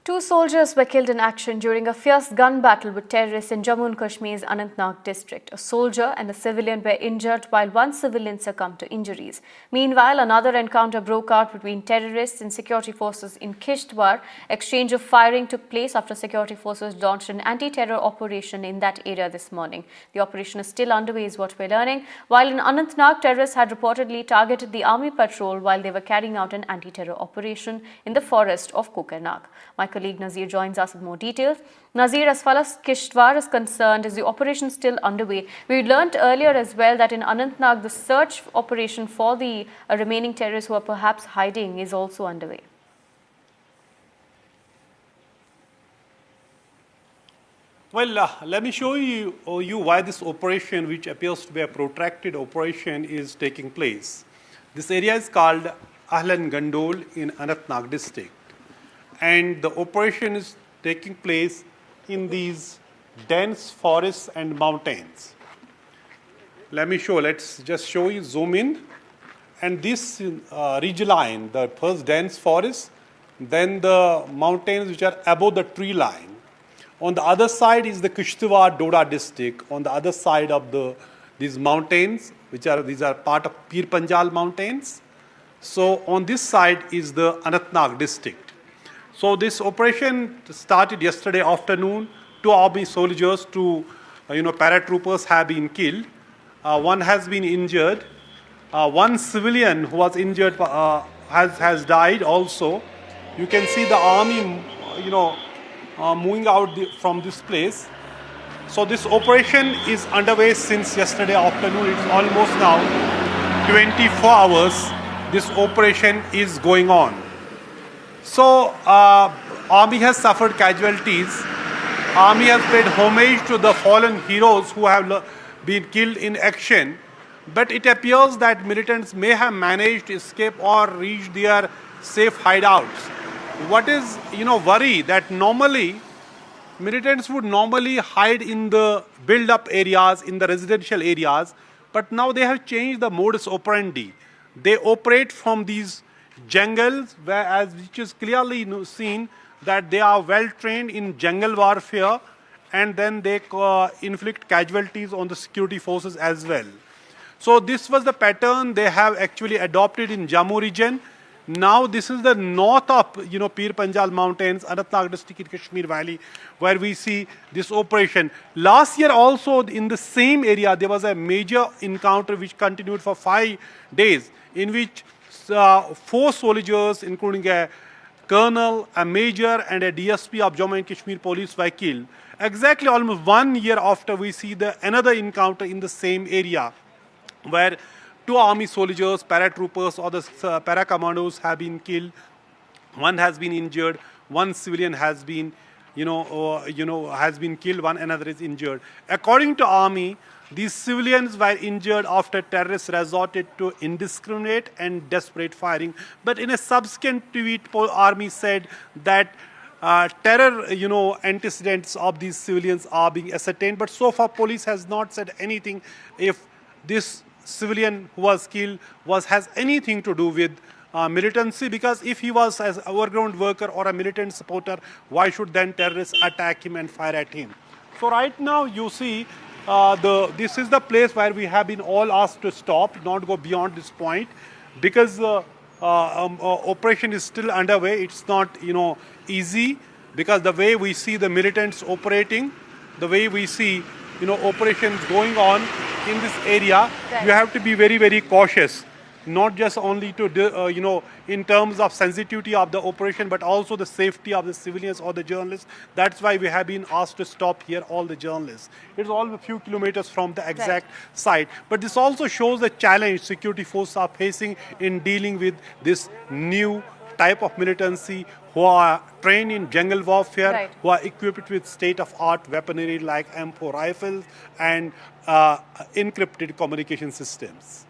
Two soldiers were killed in action during a fierce gun battle with terrorists in Jammu and Kashmir's Anantnag district. A soldier and a civilian were injured while one civilian succumbed to injuries. Meanwhile, another encounter broke out between terrorists and security forces in Kishtwar. Exchange of firing took place after security forces launched an anti-terror operation in that area this morning. The operation is still underway is what we're learning. While in Anantnag, terrorists had reportedly targeted the army patrol while they were carrying out an anti-terror operation in the forest of Kokernag. My colleague Nazir joins us with more details. Nazir, as far as Kishtwar is concerned, is the operation still underway? We learnt earlier as well that in Anantnag, the search operation for the remaining terrorists who are perhaps hiding is also underway. Well, let me show you why this operation, which appears to be a protracted operation, is taking place. This area is called Ahlan Gandol in Anantnag district. And the operation is taking place in these dense forests and mountains. Let's just show you, zoom in. And this ridge line, the first dense forest, then the mountains which are above the tree line. On the other side is the Kishtwar Doda district. On the other side of these mountains, these are part of Pir Panjal mountains. So on this side is the Anantnag district. So this operation started yesterday afternoon. Two army soldiers, two paratroopers have been killed. One has been injured. One civilian who was injured has died also. You can see the army, moving out from this place. So this operation is underway since yesterday afternoon. It's almost now 24 hours. This operation is going on. So, Army has suffered casualties. Army has paid homage to the fallen heroes who have been killed in action. But it appears that militants may have managed to escape or reach their safe hideouts. What is, worry that normally, militants would normally hide in the build-up areas, in the residential areas. But now they have changed the modus operandi. They operate from these jungles, which is clearly seen that they are well trained in jungle warfare, and then they inflict casualties on the security forces as well. So this was the pattern they have actually adopted in Jammu region. Now this is the north of Pir Panjal mountains, Anantnag district in Kashmir valley, where we see this operation. Last year also in the same area there was a major encounter which continued for 5 days, in which 4 soldiers, including a colonel, a major, and a DSP of Jammu and Kashmir police were killed. Exactly almost 1 year after, we see another encounter in the same area, where 2 army soldiers, paratroopers, or the para-commandos have been killed. One has been injured. One civilian has been, has been killed. One another is injured. According to army, these civilians were injured after terrorists resorted to indiscriminate and desperate firing. But in a subsequent tweet, army said that terror, antecedents of these civilians are being ascertained. But so far, police has not said anything if this civilian who was killed has anything to do with militancy, because if he was as an overground worker or a militant supporter, why should then terrorists attack him and fire at him? So right now you see this is the place where we have been all asked to stop, not go beyond this point, because operation is still underway. It's not easy, because the way we see the militants operating, the way we see operations going on in this area, you have to be very, very cautious, not just only to in terms of sensitivity of the operation, but also the safety of the civilians or the journalists. That's why we have been asked to stop here, all the journalists. It's all a few kilometers from the exact site. But this also shows the challenge security forces are facing in dealing with this new type of militancy, who are trained in jungle warfare, who are equipped with state-of-art weaponry like M4 rifles and encrypted communication systems.